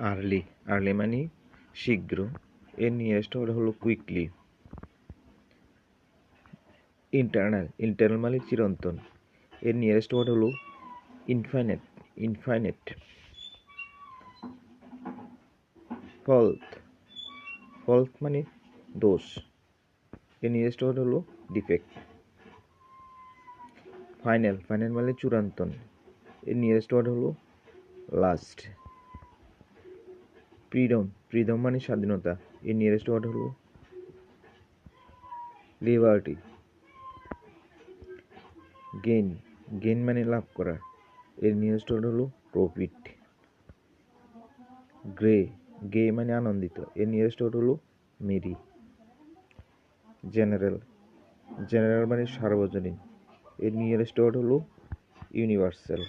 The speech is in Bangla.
আর্লি আর্লি মানে শীঘ্র, এর নিয়ারেস্ট ওয়ার্ড হলো কুইকলি। ইন্টারনাল মানে চিরন্তন, এর নিয়ারেস্ট ওয়ার্ড হলো ইনফাইনাইট। ফল্ট মানে দোষ, এর নিয়ারেস্ট ওয়ার্ড হলো ডিফেক্ট। ফাইনাল মানে চূড়ান্তন, এর নিয়ারেস্ট ওয়ার্ড হলো লাস্ট। ফ্রিডম মানে স্বাধীনতা, এর নিয়ারেস্ট ওয়ার্ড হলো লিবার্টি। গেইন মানে লাভ করা, এর নিয়ারেস্ট ওয়ার্ড হলো প্রফিট। গে মানে আনন্দিত, এর নিয়ারেস্ট ওয়ার্ড হলো মেরি। জেনারেল মানে সার্বজনীন, এর নিয়ারেস্ট ওয়ার্ড হলো ইউনিভার্সাল।